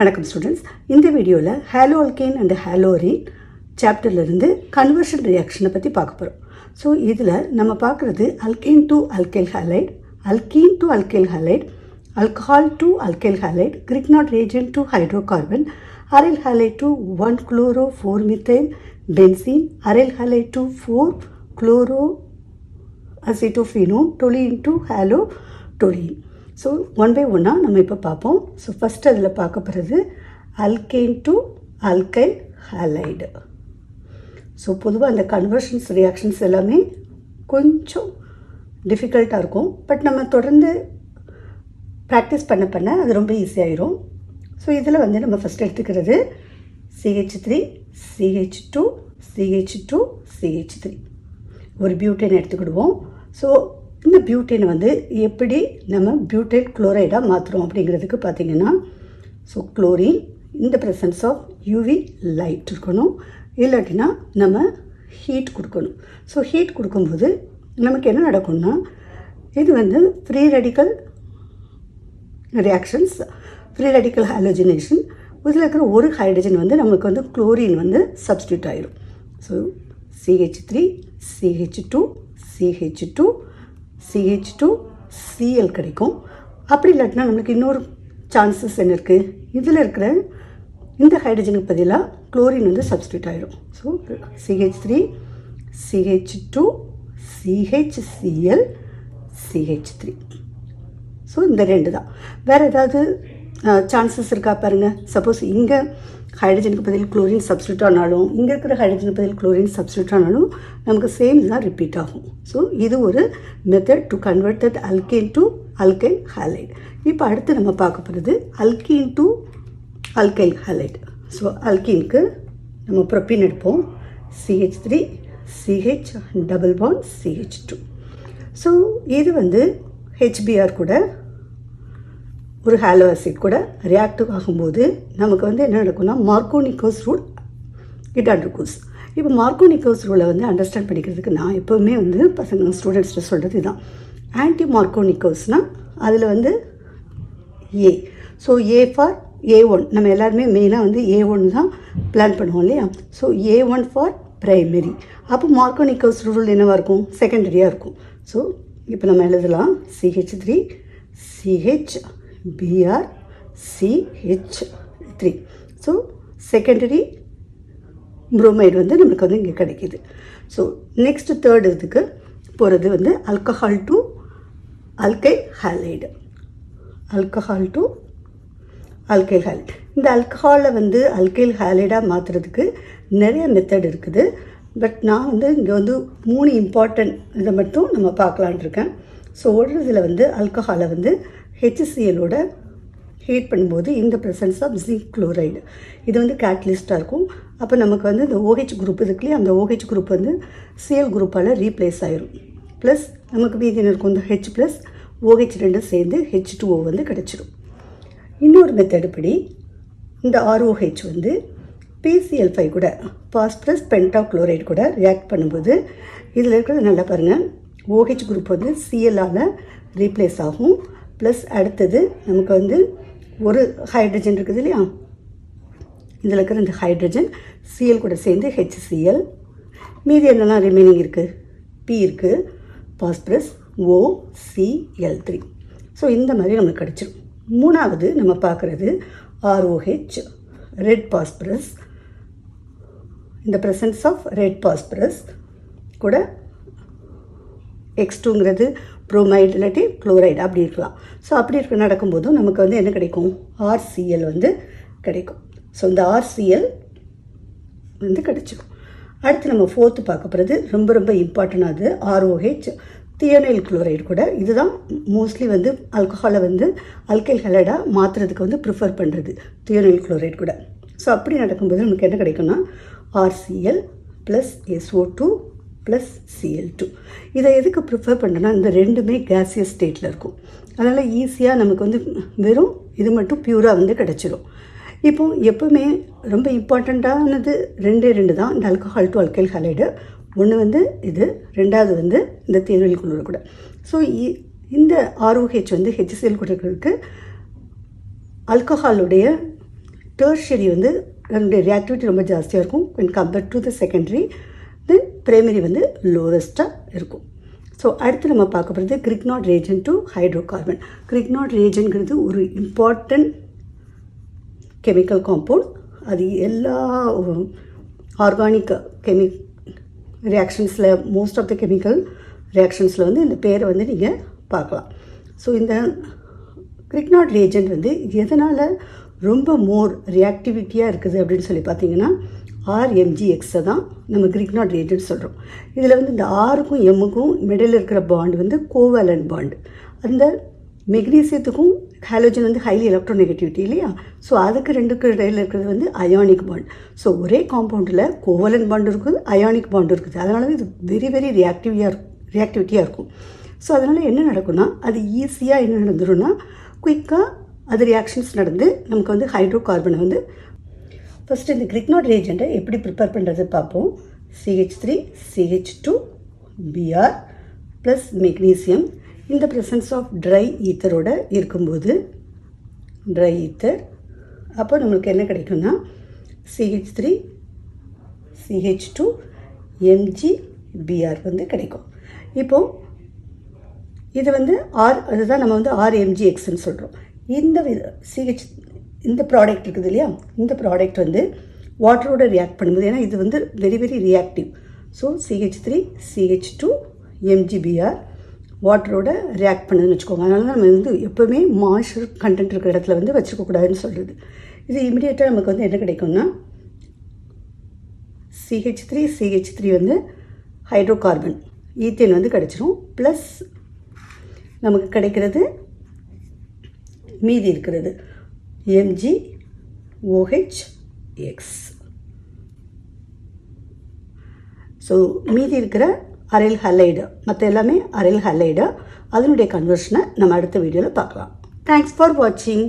வணக்கம் ஸ்டூடெண்ட்ஸ். இந்த வீடியோவில் ஹேலோ அல்கேன் அண்ட் ஹேலோரின் சாப்டர்லேருந்து கன்வர்ஷன் ரியாக்ஷனை பற்றி பார்க்க போகிறோம். ஸோ இதில் நம்ம பார்க்குறது alkane to alkyl allied, alkene to alkyl allied, alcohol to alkyl halide, Grignard reagent to hydrocarbon, aryl halide to 1-chloro-4-methyl benzene, aryl halide to 4-chloroacetophenone, toluene to halotoluene. So one by ஒன்னாக நம்ம இப்போ பார்ப்போம். So first அதில் பார்க்க போகிறது alkane to alkyl halide. So பொதுவாக அந்த conversions reactions எல்லாமே கொஞ்சம் டிஃபிகல்ட்டாக இருக்கும். பட் நம்ம தொடர்ந்து ப்ராக்டிஸ் பண்ண அது ரொம்ப ஈஸியாகிடும். ஸோ இதில் வந்து நம்ம ஃபஸ்ட் எடுத்துக்கிறது CH3, CH2, CH2, CH3 ஒரு பியூட்டேன் எடுத்துக்கிடுவோம். ஸோ இந்த பியூட்டேனை வந்து எப்படி நம்ம பியூட்டைல் குளோரைடாக மாற்றுறோம் அப்படிங்கிறதுக்கு பார்த்திங்கன்னா, ஸோ குளோரின் இந்த ப்ரெசன்ஸ் ஆஃப் யூவி லைட் இருக்கணும், இல்லாட்டினா நம்ம ஹீட் கொடுக்கணும். ஸோ ஹீட் கொடுக்கும்போது நமக்கு என்ன நடக்கும்னா, இது வந்து free radical reactions, free radical halogenation. இதில் இருக்கிற ஒரு ஹைட்ரஜன் வந்து நமக்கு வந்து குளோரின் வந்து சப்ஸ்டியூட் ஆகிடும். So CH3, CH2, CH2, CH2, Cl கிடைக்கும். அப்படி இல்லாட்டினா நம்மளுக்கு இன்னொரு சான்சஸ் என்ன இருக்குது, இதில் இருக்கிற இந்த ஹைட்ரஜனுக்கு பதிலாக குளோரின் வந்து சப்ஸ்டியூட் ஆகிடும். So CH3, CH2, CHCl, CH3. So இந்த ரெண்டு தான். வேறு ஏதாவது சான்சஸ் இருக்கா பாருங்கள். சப்போஸ் இங்கே ஹைட்ரஜனுக்கு பதில் குளோரின் சப்ஸ்டியூட் ஆனாலும், இங்கே இருக்கிற ஹைட்ரஜனுக்கு பதில் குளோரின் சப்ஸ்டியூட் ஆனாலும் நமக்கு சேம் தான் ரிப்பீட் ஆகும். ஸோ இது ஒரு method to convert that alkane to alkyl halide. இப்போ அடுத்து நம்ம பார்க்க போகிறது alkene to alkyl halide. So அல்கீனுக்கு நம்ம ப்ரோப்பீன் எடுப்போம், CH3, CH double bond CH2. So இது வந்து HBr கூட ஒரு ஹாலோ ஆசிட் கூட ரியாக்டிவ் ஆகும்போது நமக்கு வந்து என்ன நடக்கும்னா, மார்கோனிக்கோஸ் ரூல் இட் அண்டர்கோஸ். இப்போ மார்கோனிக்கோஸ் ரூலை வந்து அண்டர்ஸ்டாண்ட் பண்ணிக்கிறதுக்கு நான் எப்போவுமே வந்து பசங்க ஸ்டூடெண்ட்ஸ்ட்டு சொல்கிறது இதுதான். ஆன்டி மார்கோனிக்கோஸ்னால் அதில் வந்து ஏ. So A for A1. நம்ம எல்லாருமே மெயினாக வந்து A1 தான் பிளான் பண்ணுவோம் இல்லையா. So A1 for primary. அப்போ மார்கோனிக்கோஸ் ரூல் என்னவாக இருக்கும், செகண்டரியாக இருக்கும். ஸோ இப்போ நம்ம எழுதலாம் CH3, CHBr, CH3. So secondary bromide வந்து நம்மளுக்கு வந்து இங்கே கிடைக்கிது. ஸோ நெக்ஸ்ட் தேர்ட் இதுக்கு போகிறது வந்து alcohol to alkyl halide, alcohol to alkyl halide. இந்த ஆல்கஹாலை வந்து அல்கைல் ஹாலைடாக மாற்றுறதுக்கு நிறைய மெத்தட் இருக்குது. பட் நான் வந்து இங்கே வந்து 3 இம்பார்ட்டன்ட் இதை மட்டும் நம்ம பார்க்கலான் இருக்கேன். ஸோ ஒரு இதில் வந்து ஆல்கஹாலை வந்து HClோட ஹீட் பண்ணும்போது இந்த ப்ரெசன்ஸ் ஆஃப் ஜிங்க் குளோரைடு இது வந்து கேட்டலிஸ்ட்டாக இருக்கும். அப்போ நமக்கு வந்து இந்த OH குரூப் இருக்குல்லையே, அந்த OH குரூப் வந்து Cl குரூப்பால் ரீப்ளேஸ் ஆகிரும். ப்ளஸ் நமக்கு மீதி இருக்கும் இந்த H ப்ளஸ் OH ரெண்டும் சேர்ந்து H2O வந்து கிடச்சிடும். இன்னொரு மெத்தடு படி இந்த ROH வந்து PCl5 கூட பாஸ்பரஸ் பென்டாக்ளோரைடு கூட ரியாக்ட் பண்ணும்போது இதில் இருக்கிறது நல்லா பாருங்கள், OH குரூப் வந்து Clஆல் ரீப்ளேஸ் ஆகும். ப்ளஸ் அடுத்தது நமக்கு வந்து ஒரு ஹைட்ரஜன் இருக்குது இல்லையா, இதில் இருக்கிற இந்த ஹைட்ரஜன் Cl கூட சேர்ந்து HCl, மீதி என்னெல்லாம் ரிமைனிங் இருக்குது, P இருக்குது, பாஸ்பரஸ் OCl3. ஸோ இந்த மாதிரி நமக்கு கிடச்சிடும். மூணாவது நம்ம பார்க்குறது ROH, ரெட் பாஸ்பரஸ். இந்த ப்ரெசன்ஸ் ஆஃப் ரெட் பாஸ்பரஸ் கூட X2ங்கிறது புரோமைடு இல்லாட்டி குளோரைடு அப்படி இருக்கலாம். ஸோ அப்படி இருக்க நடக்கும்போதும் நமக்கு வந்து என்ன கிடைக்கும், RCl வந்து கிடைக்கும். ஸோ இந்த RCl வந்து கிடைச்சிடும். அடுத்து நம்ம ஃபோர்த்து பார்க்க போகிறது ரொம்ப ரொம்ப இம்பார்ட்டண்டானது ROH, தியோனைல் குளோரைடு கூட. இதுதான் மோஸ்ட்லி வந்து ஆல்கஹாலை வந்து அல்கைல் ஹாலைடாக மாற்றுறதுக்கு வந்து ப்ரிஃபர் பண்ணுறது, தியோனைல் குளோரைடு கூட. ஸோ அப்படி நடக்கும்போது நமக்கு என்ன கிடைக்கும்னா RCl plus SO2 plus Cl2. இதை எதுக்கு ப்ரிஃபர் பண்ணுறேன்னா, இந்த ரெண்டுமே கேசியஸ் ஸ்டேட்டில் இருக்கும். அதனால் ஈஸியாக நமக்கு வந்து வெறும் இது மட்டும் பியூராக வந்து கிடச்சிரும். இப்போது எப்போவுமே ரொம்ப இம்பார்ட்டண்ட்டானது ரெண்டு தான் இந்த ஆல்கஹால் டு அல்கைல் ஹாலைடு. ஒன்று வந்து இது, ரெண்டாவது வந்து இந்த தியோனைல் குளோரைடு கூட. ஸோ இந்த ROH வந்து HCl கூட இருக்கிறதுக்கு ஆல்கஹாலுடைய டெர்ஷரி வந்து அதனுடைய ரியாக்டிவிட்டி ரொம்ப ஜாஸ்தியாக இருக்கும் when compared to the secondary. Then primary வந்து லோவஸ்ட்டாக இருக்கும். ஸோ அடுத்து நம்ம பார்க்க போகிறது Grignard reagent to hydrocarbon. Grignard ரேஜன்கிறது ஒரு இம்பார்ட்டண்ட் கெமிக்கல் காம்பவுண்ட். அது எல்லா ஆர்கானிக் ரியாக்ஷன்ஸில் மோஸ்ட் ஆஃப் த கெமிக்கல் ரியாக்ஷன்ஸில் வந்து இந்த பேரை வந்து நீங்கள் பார்க்கலாம். ஸோ இந்த கிரிக்னாட் ரேஜன் வந்து எதனால் ரொம்ப மோர் ரியாக்டிவிட்டியாக இருக்குது அப்படின்னு சொல்லி பார்த்தீங்கன்னா RMgXை தான் நம்ம கிரிக்னாட் ரேஜன் சொல்கிறோம். இதில் வந்து இந்த ஆருக்கும் எம்முக்கும் மிடில் இருக்கிற பாண்ட் வந்து கோவேலண்ட் பாண்ட். அந்த மெக்னீசியத்துக்கும் ஹாலோஜன் வந்து ஹைலி எலக்ட்ரோநெகட்டிவிட்டி இல்லையா? ஸோ அதுக்கு ரெண்டுக்கு இடையில் இருக்கிறது வந்து அயானிக் பாண்ட். ஸோ ஒரே காம்பவுண்டில் கோவலண்ட் பாண்ட் இருக்குது, அயானிக் பாண்ட் இருக்குது. அதனால இது வெரி வெரி ரியாக்டிவிட்டியாக இருக்கும். ஸோ அதனால் என்ன நடக்கும்னா அது ஈஸியாக என்ன நடந்துடும்னா குயிக்காக அது ரியாக்ஷன்ஸ் நடந்து நமக்கு வந்து ஹைட்ரோ கார்பனை வந்து ஃபஸ்ட்டு இந்த கிரிக்னாட் ரேஜெண்ட்டை எப்படி ப்ரிப்பேர் பண்ணுறது பார்ப்போம். CH3 CH2 Br plus magnesium இந்த ப்ரெசன்ஸ் ஆஃப் ட்ரை ஈத்தரோட இருக்கும்போது ட்ரை ஈத்தர் அப்போ நம்மளுக்கு என்ன கிடைக்கும்னா CH3 CH2 MgBr வந்து கிடைக்கும். இப்போது இது வந்து அதுதான் நம்ம வந்து RMgXன்னு சொல்கிறோம். இந்த ப்ராடக்ட் இருக்குது இல்லையா, இந்த ப்ராடக்ட் வந்து வாட்டரோட ரியாக்ட் பண்ணும்போது, ஏன்னா இது வந்து very very reactive. So CH3 CH2 MgBr வாட்டரோட ரியாக்ட் பண்ணுதுன்னு வச்சுக்கோங்க. அதனால தான் நம்ம வந்து எப்போவுமே மாய்ஸ்சர் கண்டென்ட் இருக்கிற இடத்துல வந்து வச்சுக்கக்கூடாதுன்னு சொல்கிறது. இது இமிடியேட்டாக நமக்கு வந்து என்ன கிடைக்கும்னா CH3 வந்து ஹைட்ரோ கார்பன் ஈத்தேன் வந்து கிடச்சிரும். ப்ளஸ் நமக்கு கிடைக்கிறது மீதி இருக்கிறது MgOH(X). ஸோ மீதி இருக்கிற அரைல் ஹலைடு, மற்ற எல்லாமே அரைல் ஹலைடு. அதனுடைய கன்வர்ஷனை நம்ம அடுத்த வீடியோவில் பார்க்கலாம். தேங்க்ஸ் ஃபார் வாட்சிங்.